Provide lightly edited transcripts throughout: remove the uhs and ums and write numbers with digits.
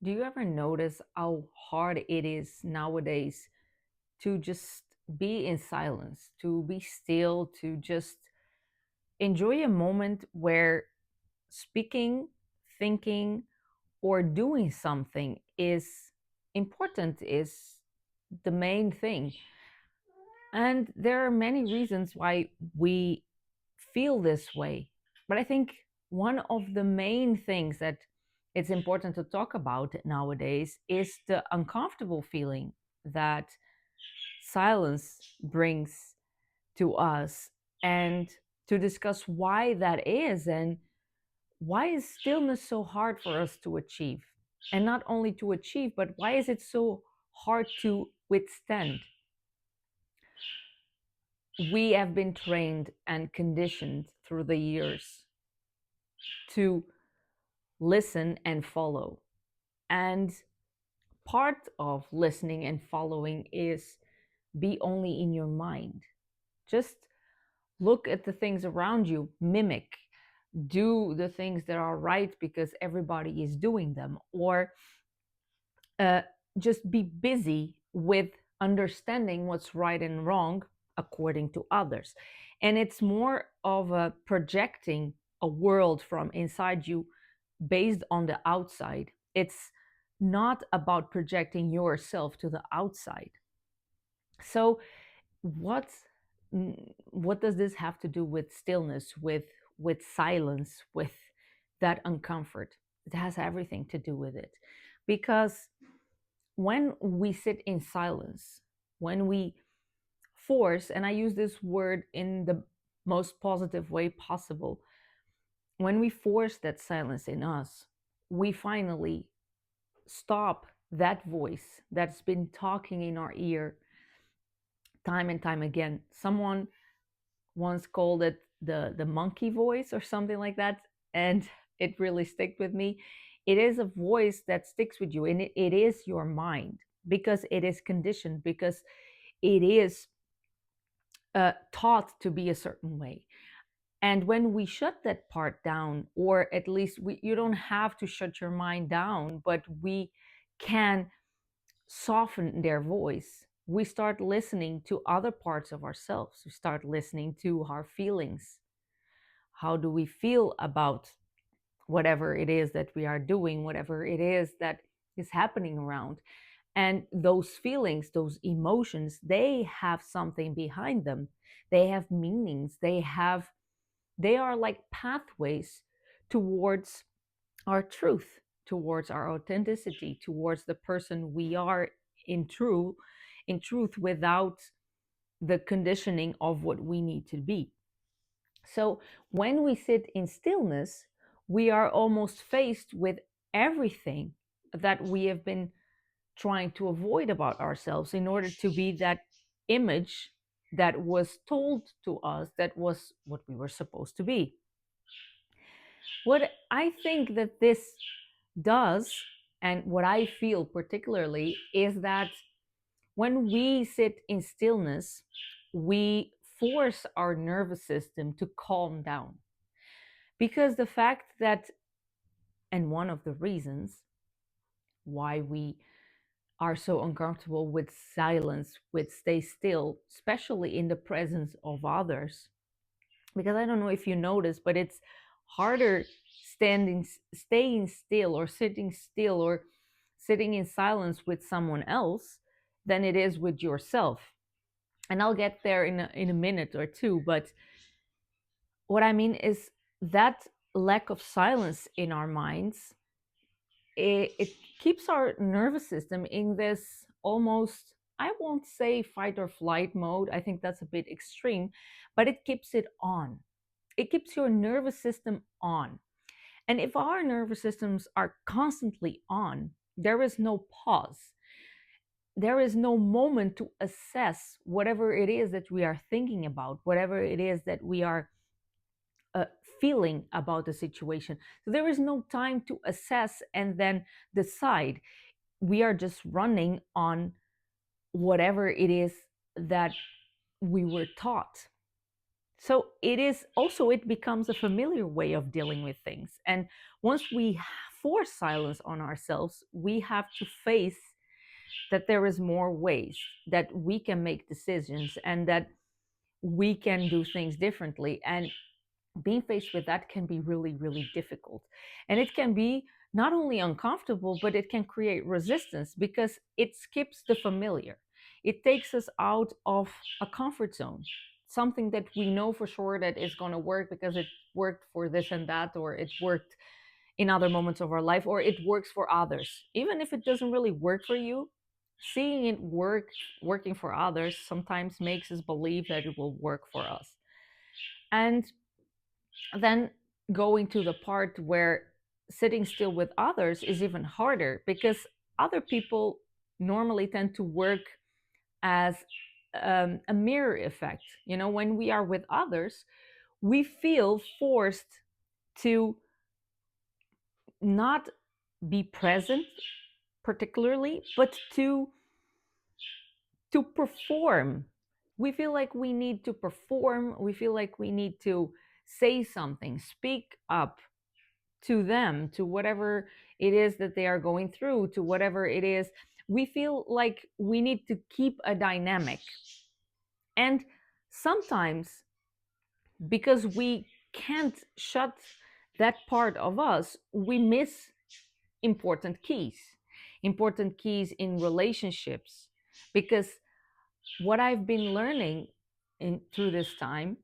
Do you ever notice how hard it is nowadays to just be in silence, to be still, to just enjoy a moment where speaking, thinking, or doing something is important, is the main thing? And there are many reasons why we feel this way. But I think one of the main things that it's important to talk about nowadays is the uncomfortable feeling that silence brings to us, and to discuss why that is, and why is stillness so hard for us to achieve, and not only to achieve, but why is it so hard to withstand. We have been trained and conditioned through the years to listen and follow. And part of listening and following is be only in your mind. Just look at the things around you, mimic, do the things that are right because everybody is doing them, or uh, just be busy with understanding what's right and wrong according to others. And it's more of a projecting a world from inside you based on the outside. It's not about projecting yourself to the outside. So what what does this have to do with stillness, with silence, with that uncomfort? It has everything to do with it. Because when we sit in silence, when we force, and I use this word in the most positive way possible, when we force that silence in us, we finally stop that voice that's been talking in our ear time and time again. Someone once called it the monkey voice or something like that, and it really stuck with me. It is a voice that sticks with you, and it is your mind, because it is conditioned, because it is taught to be a certain way. And when we shut that part down, or at least you don't have to shut your mind down, but we can soften their voice. We start listening to other parts of ourselves. We start listening to our feelings. How do we feel about whatever it is that we are doing, whatever it is that is happening around? And those feelings, those emotions, they have something behind them. They have meanings. They are like pathways towards our truth, towards our authenticity, towards the person we are in truth, without the conditioning of what we need to be. So when we sit in stillness, we are almost faced with everything that we have been trying to avoid about ourselves in order to be that image that was told to us that was what we were supposed to be. What I think that this does, and what I feel particularly, is that when we sit in stillness, we force our nervous system to calm down. Because the fact that, and one of the reasons why we are so uncomfortable with silence, with stay still, especially in the presence of others, because I don't know if you notice, but it's harder staying still, or sitting still, or sitting in silence with someone else than it is with yourself. And I'll get there in a minute or two, but what I mean is that lack of silence in our minds, it keeps our nervous system in this almost, I won't say fight or flight mode, I think that's a bit extreme, but it keeps it on. It keeps your nervous system on. And if our nervous systems are constantly on, there is no pause. There is no moment to assess whatever it is that we are thinking about, whatever it is that we are uh, feeling about the situation. So there is no time to assess and then decide. We are just running on whatever it is that we were taught. So it becomes a familiar way of dealing with things. And once we force silence on ourselves, we have to face that there is more ways that we can make decisions and that we can do things differently. And being faced with that can be really, really difficult. And it can be not only uncomfortable, but it can create resistance because it skips the familiar. It takes us out of a comfort zone, something that we know for sure that is going to work because it worked for this and that, or it worked in other moments of our life, or it works for others. Even if it doesn't really work for you, seeing it working for others sometimes makes us believe that it will work for us. And then going to the part where sitting still with others is even harder because other people normally tend to work as a mirror effect. You know, when we are with others, we feel forced to not be present particularly, but to perform. We feel like we need to perform. We feel like we need to say something, speak up to them, to whatever it is that they are going through, to whatever it is. We feel like we need to keep a dynamic. And sometimes, because we can't shut that part of us, we miss important keys in relationships. Because what I've been learning through this time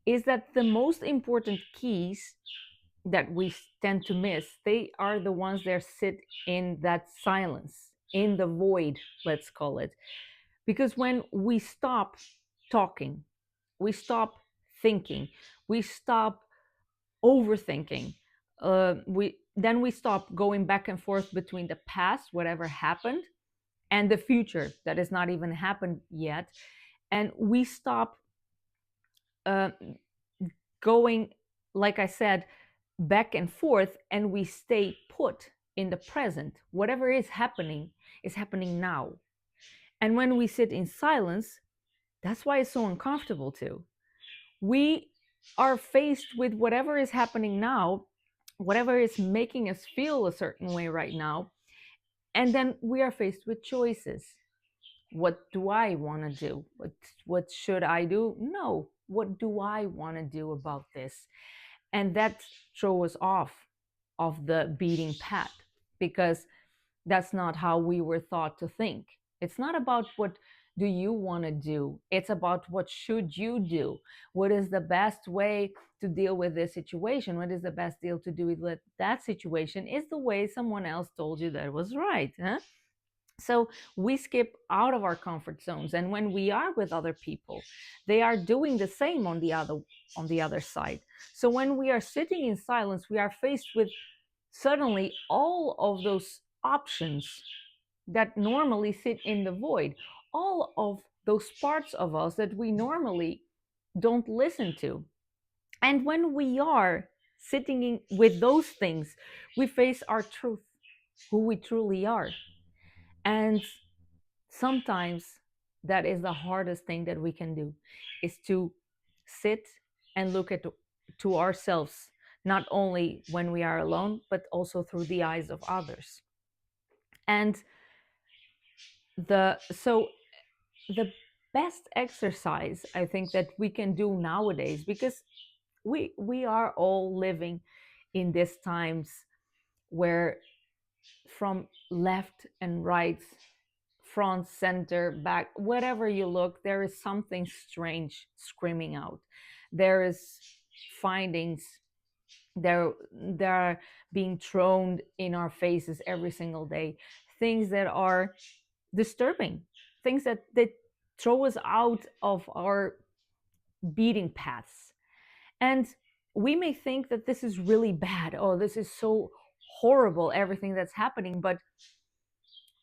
is that the most important keys that we tend to miss, they are the ones that sit in that silence, in the void, let's call it. Because when we stop talking, we stop thinking, we stop overthinking, we stop going back and forth between the past, whatever happened, and the future that has not even happened yet. And we stop uh, going, like I said, back and forth, and we stay put in the present. Whatever is happening now. And when we sit in silence, that's why it's so uncomfortable too. We are faced with whatever is happening now, whatever is making us feel a certain way right now. And then we are faced with choices. What do I want to do? What should I do? No. What do I want to do about this? And that throws us off of the beating path because that's not how we were taught to think. It's not about what do you want to do, it's about what should you do. What is the best way to deal with this situation? What is the best deal to do with that situation? Is the way someone else told you that was right, huh? So we skip out of our comfort zones, and when we are with other people, they are doing the same on the other side. So when we are sitting in silence, we are faced with suddenly all of those options that normally sit in the void, all of those parts of us that we normally don't listen to. And when we are sitting with those things, we face our truth, who we truly are. And sometimes that is the hardest thing that we can do, is to sit and look at to ourselves, not only when we are alone, but also through the eyes of others. And the best exercise I think that we can do nowadays, because we are all living in these times where from left and right, front, center, back, whatever you look, there is something strange screaming out. There is findings, there are being thrown in our faces every single day, things that are disturbing, things that throw us out of our beating paths. And we may think that this is really bad. Oh, this is so horrible, everything that's happening. But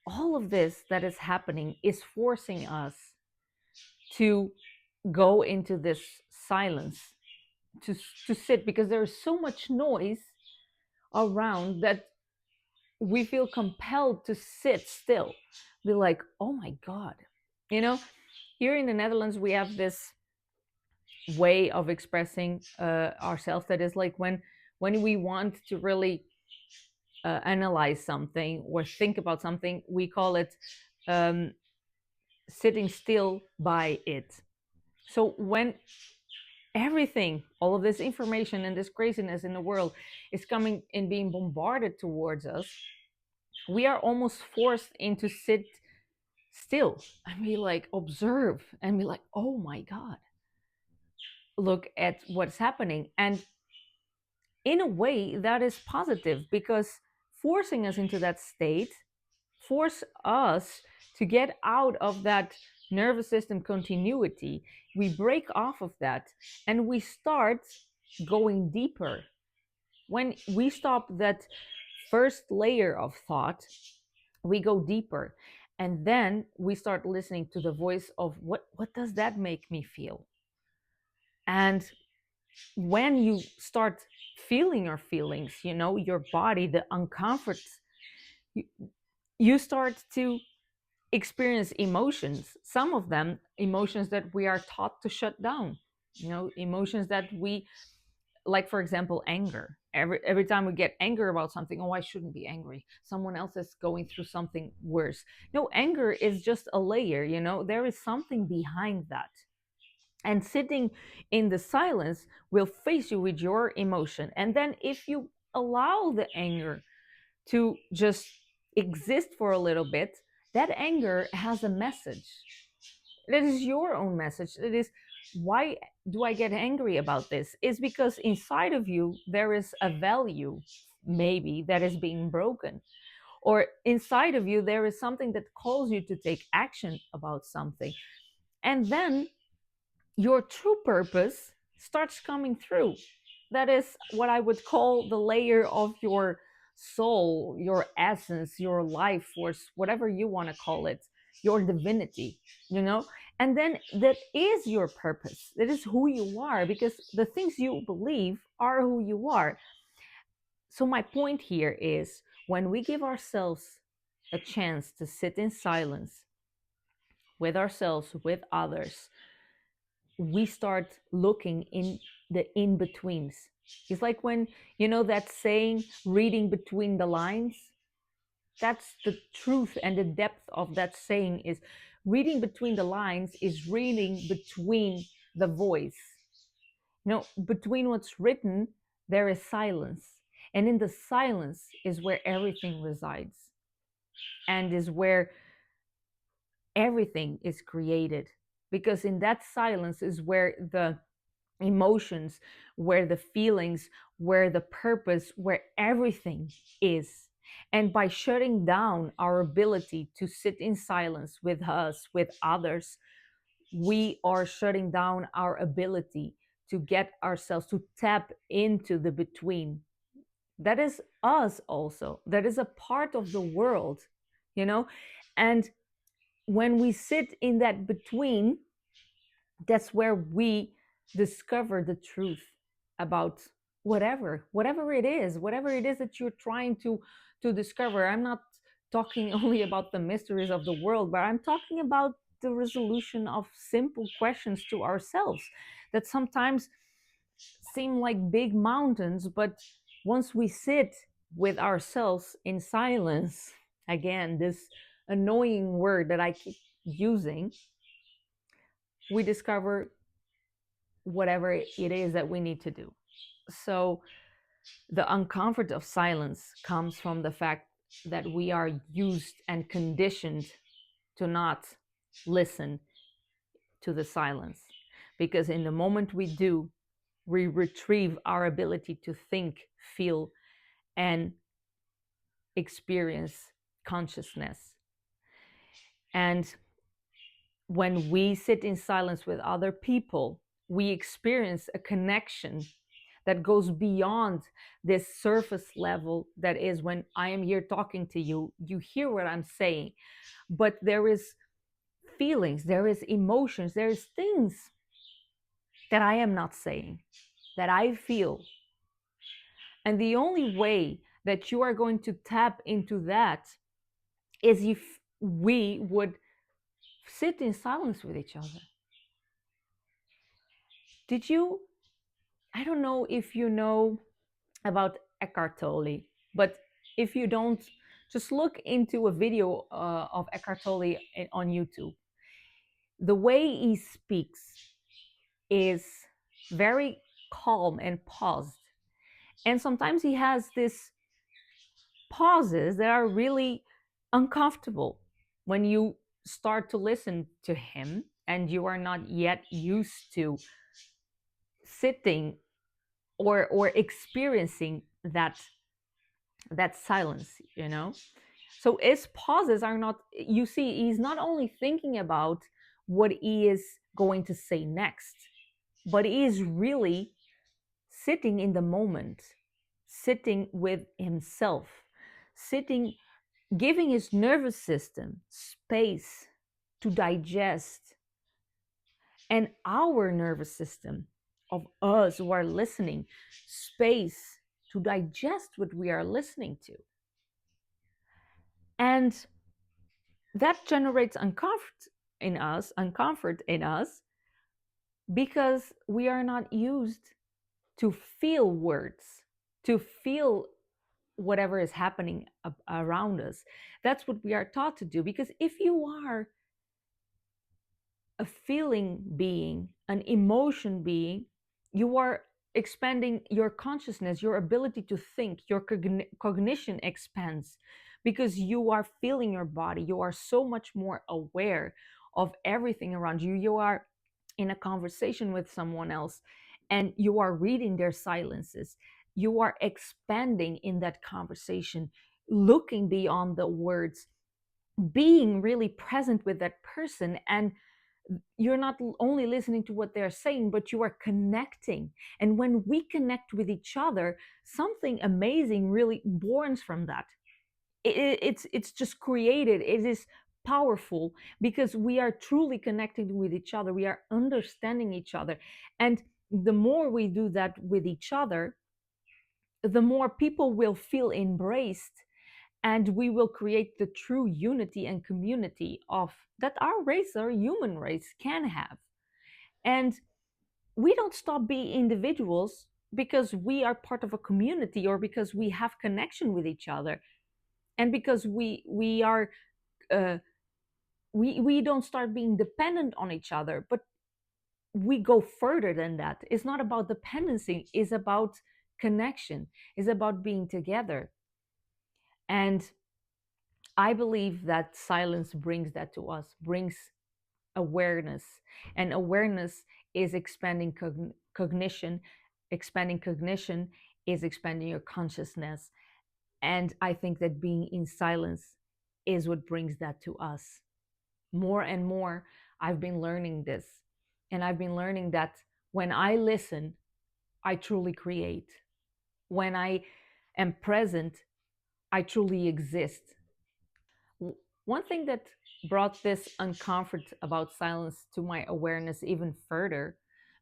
all of this that is happening is forcing us to go into this silence, to, to sit, because there's so much noise around that we feel compelled to sit still, be like, oh my God. You know, here in the Netherlands, we have this way of expressing ourselves. That is like when we want to really analyze something or think about something, we call it um, sitting still by it. So when everything, all of this information and this craziness in the world is coming and being bombarded towards us, we are almost forced into sit still and be like, observe and be like, oh my God, look at what's happening. And in a way, that is positive, because forcing us into that state force us to get out of that nervous system continuity. We break off of that and we start going deeper. When we stop that first layer of thought, we go deeper, and then we start listening to the voice of what does that make me feel. And when you start feeling your feelings, your body, the uncomfort, you, you start to experience emotions, some of them emotions that we are taught to shut down, emotions that we, like for example, anger. Every time we get anger about something, oh, I shouldn't be angry, someone else is going through something worse. No, anger is just a layer, there is something behind that. And sitting in the silence will face you with your emotion, and then if you allow the anger to just exist for a little bit, that anger has a message. That is your own message. It is, why do I get angry about this? It's because inside of you, there is a value, maybe, that is being broken. Or inside of you, there is something that calls you to take action about something. And then your true purpose starts coming through. That is what I would call the layer of your soul, your essence, your life force, whatever you want to call it, your divinity, you know? And then that is your purpose. That is who you are, because the things you believe are who you are. So, my point here is, when we give ourselves a chance to sit in silence with ourselves, with others, we start looking in the in betweens. It's like when, that saying, reading between the lines. That's the truth and the depth of that saying. Is reading between the lines is reading between the voice. Between what's written, there is silence. And in the silence is where everything resides, and is where everything is created. Because in that silence is where the emotions, where the feelings, where the purpose, where everything is. And by shutting down our ability to sit in silence with us, with others, we are shutting down our ability to get ourselves to tap into the between. That is us also. That is a part of the world, you know? And when we sit in that between, that's where we discover the truth about whatever it is, that you're trying to discover. I'm not talking only about the mysteries of the world, but I'm talking about the resolution of simple questions to ourselves that sometimes seem like big mountains, but once we sit with ourselves in silence, again, this annoying word that I keep using, we discover whatever it is that we need to do. So the uncomfort of silence comes from the fact that we are used and conditioned to not listen to the silence. Because in the moment we do, we retrieve our ability to think, feel, and experience consciousness. And when we sit in silence with other people, we experience a connection that goes beyond this surface level. That is, when I am here talking to you, you hear what I'm saying, but there is feelings, there is emotions, there is things that I am not saying, that I feel. And the only way that you are going to tap into that is if we would sit in silence with each other. Did you, I don't know if you know about Eckhart Tolle, but if you don't, just look into a video of Eckhart Tolle on YouTube. The way he speaks is very calm and paused. And sometimes he has this pauses that are really uncomfortable when you start to listen to him and you are not yet used to sitting or experiencing that silence, you know. So his pauses are not, you see, he's not only thinking about what he is going to say next, but he is really sitting in the moment, sitting with himself, sitting, giving his nervous system space to digest, and our nervous system of us who are listening space to digest what we are listening to. And that generates uncomfort in us because we are not used to feel words, to feel whatever is happening around us. That's what we are taught to do. Because if you are a feeling being, an emotion being, you are expanding your consciousness, your ability to think, your cognition expands because you are feeling your body. You are so much more aware of everything around you. You are in a conversation with someone else and you are reading their silences. You are expanding in that conversation, looking beyond the words, being really present with that person, and you're not only listening to what they're saying, but you are connecting. And when we connect with each other, something amazing really borns from that. It's just created. It is powerful because we are truly connecting with each other. We are understanding each other. And the more we do that with each other, the more people will feel embraced, and we will create the true unity and community of that our race, our human race, can have. And we don't stop being individuals because we are part of a community or because we have connection with each other, and because we are uh, we don't start being dependent on each other, but we go further than that. It's not about dependency, it's about connection, it's about being together. And I believe that silence brings that to us, brings awareness. And awareness is expanding cognition. Expanding cognition is expanding your consciousness. And I think that being in silence is what brings that to us. More and more, I've been learning this. And I've been learning that when I listen, I truly create. When I am present, I truly exist. One thing that brought this uncomfort about silence to my awareness even further,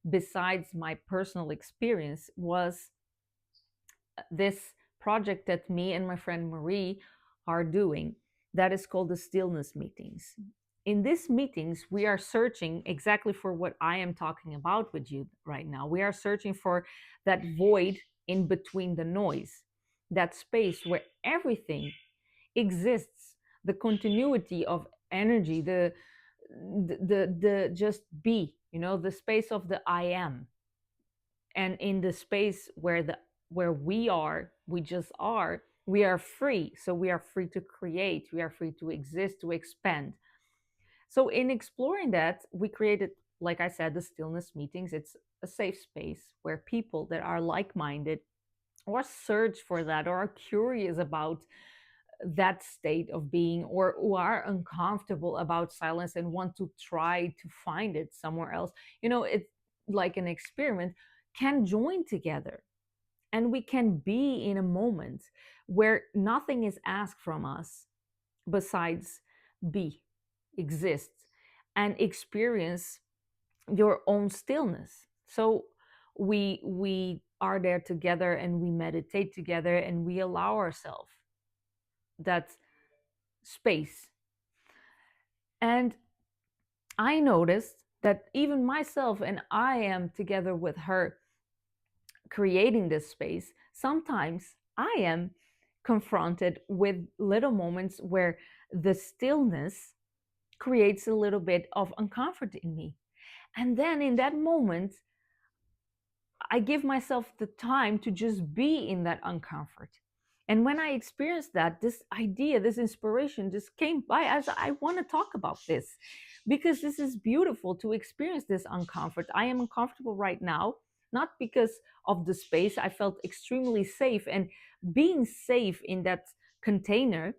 besides my personal experience, was this project that me and my friend Marie are doing that is called the Stillness Meetings. In these meetings, we are searching exactly for what I am talking about with you right now. We are searching for that void in between the noise, that space where everything exists, the continuity of energy, the just be, the space of the I am. And in the space where we just are, we are free. So we are free to create, we are free to exist, to expand. So in exploring that, we created, like I said, the Stillness Meetings. It's a safe space where people that are like-minded or search for that or are curious about that state of being, or who are uncomfortable about silence and want to try to find it somewhere else, it's like an experiment, can join together. And we can be in a moment where nothing is asked from us besides be, exist, and experience your own stillness. So we are there together and we meditate together and we allow ourselves that space. And I noticed that even myself and I am together with her creating this space, sometimes I am confronted with little moments where the stillness creates a little bit of uncomfort in me. And then in that moment, I give myself the time to just be in that uncomfort. And when I experienced that, this idea, this inspiration just came by as I want to talk about this because this is beautiful to experience this uncomfort. I am uncomfortable right now, not because of the space. I felt extremely safe, and being safe in that container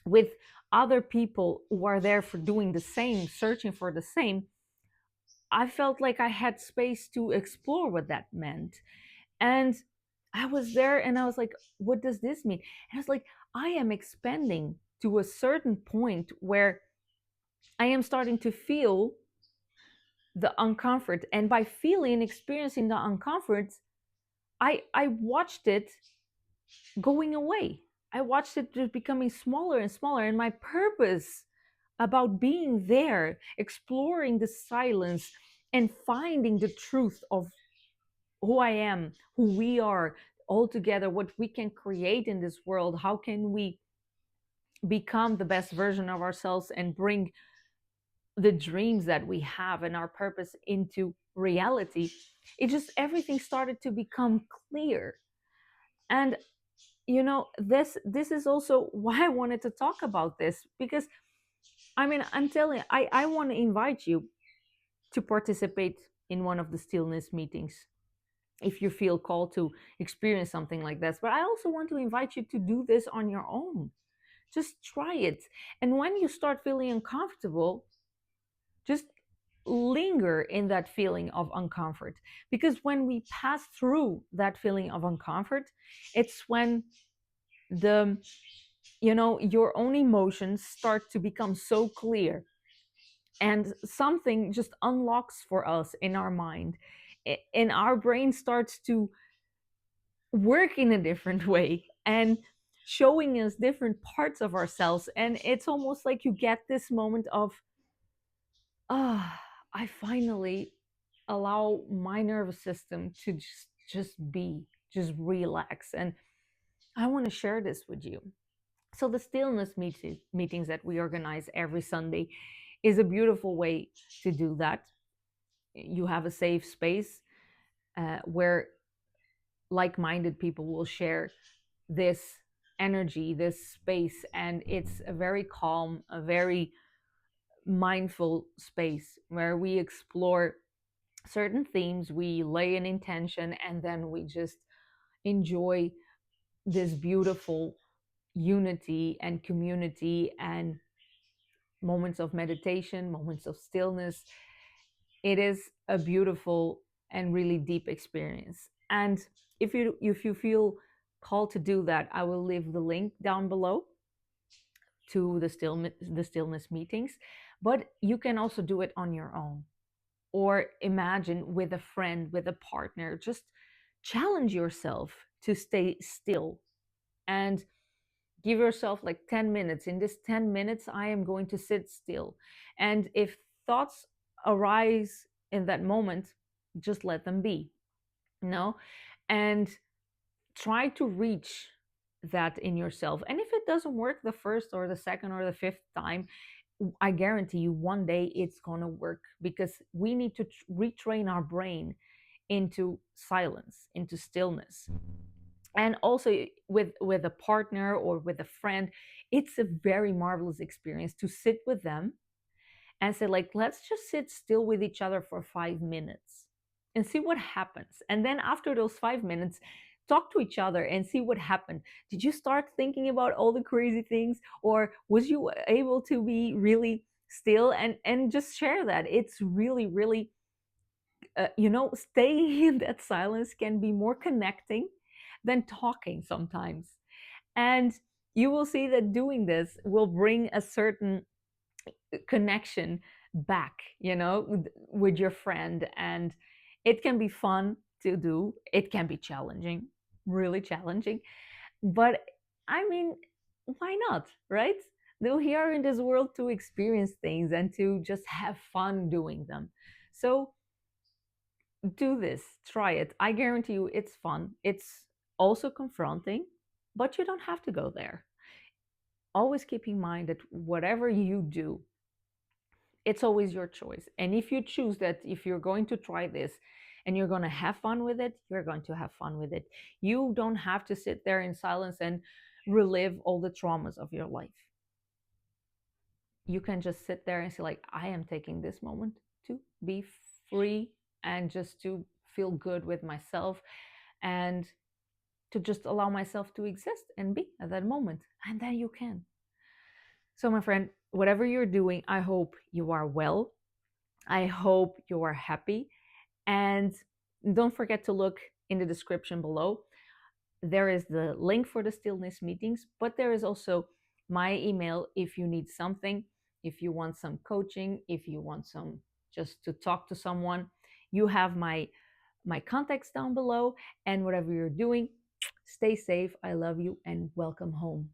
with other people who are there for doing the same, searching for the same, I felt like I had space to explore what that meant. And I was there and I was like, what does this mean? And I was like, I am expanding to a certain point where I am starting to feel the uncomfort. And by feeling, experiencing the uncomfort, I watched it going away. I watched it just becoming smaller and smaller. And my purpose about being there, exploring the silence, and finding the truth of who I am, who we are all together, what we can create in this world, how can we become the best version of ourselves and bring the dreams that we have and our purpose into reality. It just everything started to become clear. And this is also why I wanted to talk about this, because I mean, I'm telling you, I want to invite you to participate in one of the stillness meetings if you feel called to experience something like this. But I also want to invite you to do this on your own. Just try it. And when you start feeling uncomfortable, just linger in that feeling of uncomfort. Because when we pass through that feeling of uncomfort, it's when the your own emotions start to become so clear, and something just unlocks for us in our mind, and our brain starts to work in a different way and showing us different parts of ourselves. And it's almost like you get this moment of, ah, I finally allow my nervous system to just be, just relax. And I want to share this with you. So the meetings that we organize every Sunday is a beautiful way to do that. You have a safe space where like-minded people will share this energy, this space, and it's a very calm, a very mindful space where we explore certain themes, we lay an intention, and then we just enjoy this beautiful unity and community and moments of meditation, moments of stillness. It is a beautiful and really deep experience. And if you feel called to do that, I will leave the link down below to the stillness meetings. But you can also do it on your own, or imagine with a friend, with a partner. Just challenge yourself to stay still and give yourself like 10 minutes. In this 10 minutes, I am going to sit still. And if thoughts arise in that moment, just let them be. No, and try to reach that in yourself. And if it doesn't work the first or the second or the fifth time, I guarantee you one day it's going to work, because we need to retrain our brain into silence, into stillness. And also with a partner or with a friend, it's a very marvelous experience to sit with them and say, like, let's just sit still with each other for 5 minutes and see what happens. And then after those 5 minutes, talk to each other and see what happened. Did you start thinking about all the crazy things, or was you able to be really still? And just share that. It's really, really, staying in that silence can be more connecting than talking sometimes. And you will see that doing this will bring a certain connection back, with your friend. And it can be fun to do. It can be challenging, really challenging. But I mean, why not, right? We're here in this world to experience things and to just have fun doing them. So do this, try it. I guarantee you it's fun. It's also confronting, but you don't have to go there. Always keep in mind that whatever you do, it's always your choice. And if you choose that, if you're going to try this and you're going to have fun with it, you're going to have fun with it. You don't have to sit there in silence and relive all the traumas of your life. You can just sit there and say, like, I am taking this moment to be free and just to feel good with myself and to just allow myself to exist and be at that moment. And then you can. So, my friend, whatever you're doing, I hope you are well. I hope you are happy. And don't forget to look in the description below. There is the link for the stillness meetings, but there is also my email if you need something, if you want some coaching, if you want some just to talk to someone. You have my contacts down below. And whatever you're doing, stay safe. I love you and welcome home.